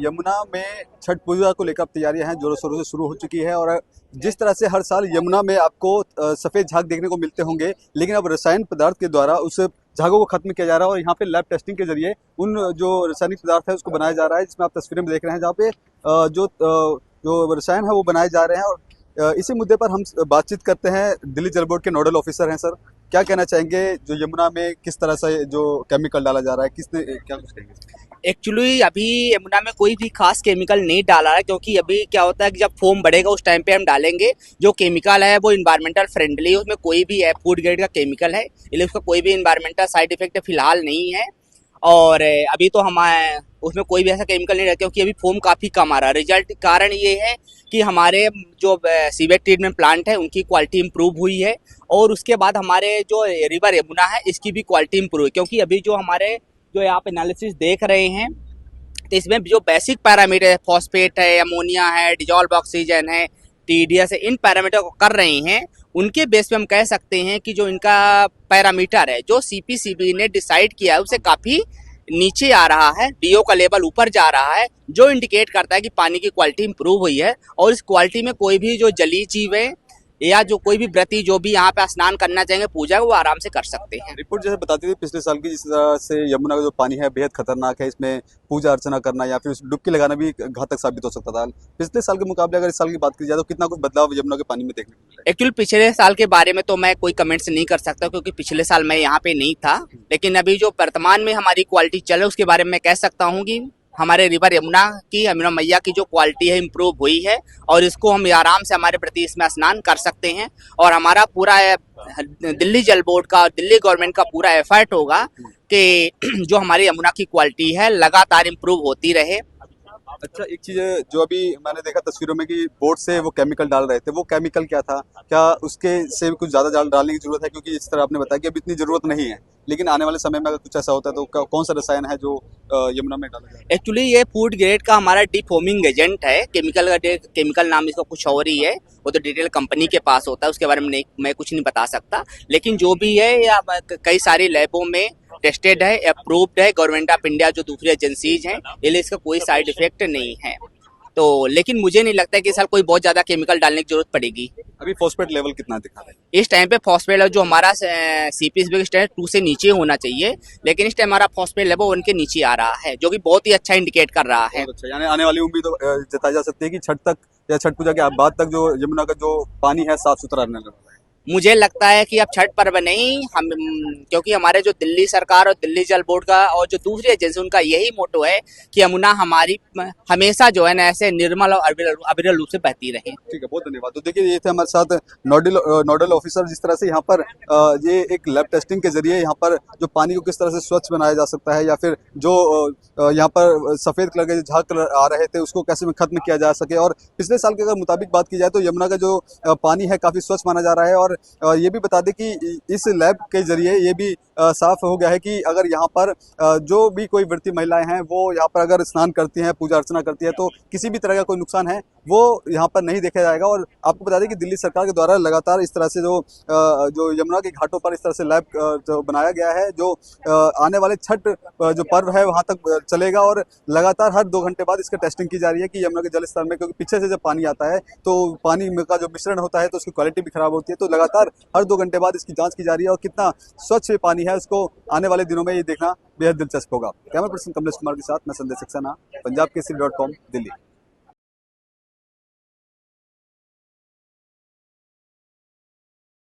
यमुना में छठ पूजा को लेकर तैयारियां हैं जोरों शोरों से शुरू हो चुकी है। और जिस तरह से हर साल यमुना में आपको सफ़ेद झाग देखने को मिलते होंगे, लेकिन अब रसायन पदार्थ के द्वारा उस झागों को खत्म किया जा रहा है और यहाँ पे लैब टेस्टिंग के जरिए उन जो रासायनिक पदार्थ है उसको बनाया जा रहा है, जिसमें आप तस्वीरें में देख रहे हैं, जहाँ पे जो रसायन है वो बनाए जा रहे हैं। और इसी मुद्दे पर हम बातचीत करते हैं। दिल्ली जल बोर्ड के नोडल ऑफिसर हैं। सर, क्या कहना चाहेंगे, जो यमुना में किस तरह से जो केमिकल डाला जा रहा है, किसने क्या कुछ कहेंगे? एक्चुअली अभी यमुना में कोई भी खास केमिकल नहीं डाला है, क्योंकि अभी क्या होता है कि जब फोम बढ़ेगा उस टाइम पे हम डालेंगे। जो केमिकल है वो इन्वायरमेंटल फ्रेंडली है, उसमें कोई भी फूड ग्रेड का केमिकल है, इसलिए उसका कोई भी इन्वायरमेंटल साइड इफेक्ट फिलहाल नहीं है। और अभी तो हमारे उसमें कोई भी ऐसा केमिकल नहीं रहता, क्योंकि अभी फोम काफ़ी कम आ रहा है। रिजल्ट कारण ये है कि हमारे जो सीवेज ट्रीटमेंट प्लांट है उनकी क्वालिटी इंप्रूव हुई है, और उसके बाद हमारे जो रिवर यमुना है इसकी भी क्वालिटी इंप्रूव हुई, क्योंकि अभी जो हमारे जो आप एनालिसिस देख रहे हैं तो इसमें जो बेसिक पैरामीटर है, फॉस्फेट है, अमोनिया है, डिजॉल्व ऑक्सीजन है, टीडीएस है, इन पैरामीटर को कर रहे हैं। उनके बेस पे हम कह सकते हैं कि जो इनका पैरामीटर है जो सीपीसीबी ने डिसाइड किया है उससे काफ़ी नीचे आ रहा है, डीओ का लेवल ऊपर जा रहा है, जो इंडिकेट करता है कि पानी की क्वालिटी इंप्रूव हुई है। और इस क्वालिटी में कोई भी जो जलीय जीव है या जो कोई भी व्रती जो भी यहाँ पे स्नान करना चाहेंगे पूजा वो आराम से कर सकते हैं। रिपोर्ट जैसे बताती थी पिछले साल की, जिस तरह से यमुना का जो पानी है बेहद खतरनाक है, इसमें पूजा अर्चना करना या फिर डुबकी लगाना भी घातक साबित हो सकता था। पिछले साल के मुकाबले अगर इस साल की बात की जाए तो कितना कुछ बदलाव यमुना के पानी में देखने को मिला? एक्चुअली पिछले साल के बारे में तो मैं कोई कमेंट्स नहीं कर सकता, क्योंकि पिछले साल मैं यहाँ पे नहीं था। लेकिन अभी जो वर्तमान में हमारी क्वालिटी चल रही है उसके बारे में मैं कह सकता हूँ कि हमारे रिवर यमुना की, यमुना मैया की जो क्वालिटी है इम्प्रूव हुई है, और इसको हम आराम से हमारे प्रति इसमें स्नान कर सकते हैं। और हमारा पूरा दिल्ली जल बोर्ड का और दिल्ली गवर्नमेंट का पूरा एफर्ट होगा कि जो हमारी यमुना की क्वालिटी है लगातार इम्प्रूव होती रहे। अच्छा, एक चीज़ है जो अभी मैंने देखा तस्वीरों में कि बोट से वो केमिकल डाल रहे थे, वो केमिकल क्या था? क्या उसके से कुछ ज़्यादा डालने की ज़रूरत है? क्योंकि इस तरह आपने बताया कि अभी इतनी ज़रूरत नहीं है, लेकिन आने वाले समय में अगर कुछ ऐसा होता है तो कौन सा रसायन है जो यमुना में डाला जाए? एक्चुअली ये फूड ग्रेड का हमारा डिफोमिंग एजेंट है। केमिकल नाम इसका कुछ और ही है, वो तो डिटेल कंपनी के पास होता है, उसके बारे में मैं कुछ नहीं बता सकता। लेकिन जो भी है या कई सारी लैबों में टेस्टेड है, अप्रूव्ड है, गवर्नमेंट ऑफ इंडिया जो दूसरी एजेंसीज हैं, इसलिए इसका कोई साइड इफेक्ट नहीं है। तो लेकिन मुझे नहीं लगता है कि इस साल कोई बहुत ज्यादा केमिकल डालने की जरूरत पड़ेगी। अभी फॉस्फेट लेवल कितना दिखा रहा है? इस टाइम पे फॉस्फेट जो हमारा सीपीसीबी स्टैंड 2 से नीचे होना चाहिए, लेकिन इस टाइम हमारा फॉस्फेट लेवल 1 के नीचे आ रहा है, जो कि बहुत ही अच्छा इंडिकेट कर रहा है। अच्छा, यानी आने वाली उम्मीद तो जताई जा सकती है कि छठ तक या छठ पूजा के बाद तक जो यमुना का जो पानी है साफ सुथरा रहने लगा है। मुझे लगता है कि अब छठ पर्व नहीं, हम क्योंकि हमारे जो दिल्ली सरकार और दिल्ली जल बोर्ड का और जो दूसरी एजेंसी उनका यही मोटो है कि यमुना हमारी हमेशा जो है ना ऐसे निर्मल और अविरल रूप से बहती रहे। ठीक है, बहुत धन्यवाद। तो देखिए, ये थे हमारे साथ नोडल ऑफिसर। जिस तरह से यहाँ पर ये एक लैब टेस्टिंग के जरिए यहाँ पर जो पानी को किस तरह से स्वच्छ बनाया जा सकता है, या फिर जो यहाँ पर सफ़ेद कलर के झाग कलर आ रहे थे उसको कैसे खत्म किया जा सके। और पिछले साल के अगर मुताबिक बात की जाए तो यमुना का जो पानी है काफ़ी स्वच्छ माना जा रहा है। और ये भी बता दें कि इस लैब के जरिए ये भी साफ हो गया है कि अगर यहाँ पर जो भी कोई व्रती महिलाएं हैं वो यहाँ पर अगर स्नान करती हैं, पूजा अर्चना करती है, तो किसी भी तरह का कोई नुकसान है वो यहाँ पर नहीं देखा जाएगा। और आपको बता दें कि दिल्ली सरकार के द्वारा लगातार इस तरह से जो यमुना के घाटों पर इस तरह से लैब जो बनाया गया है, जो आने वाले छठ जो पर्व है वहाँ तक चलेगा। और लगातार हर 2 घंटे बाद इसका टेस्टिंग की जा रही है कि यमुना के जल स्तर में, क्योंकि पीछे से जब पानी आता है तो पानी का जो मिश्रण होता है तो उसकी क्वालिटी भी खराब होती है, तो लगातार हर 2 घंटे बाद इसकी जांच की जा रही है। और कितना स्वच्छ पानी है उसको आने वाले दिनों में ये देखना बेहद दिलचस्प होगा। कैमरा पर्सन कमलेश कुमार के साथ मैं संदेश सक्सेना, पंजाब केसरी.com, दिल्ली।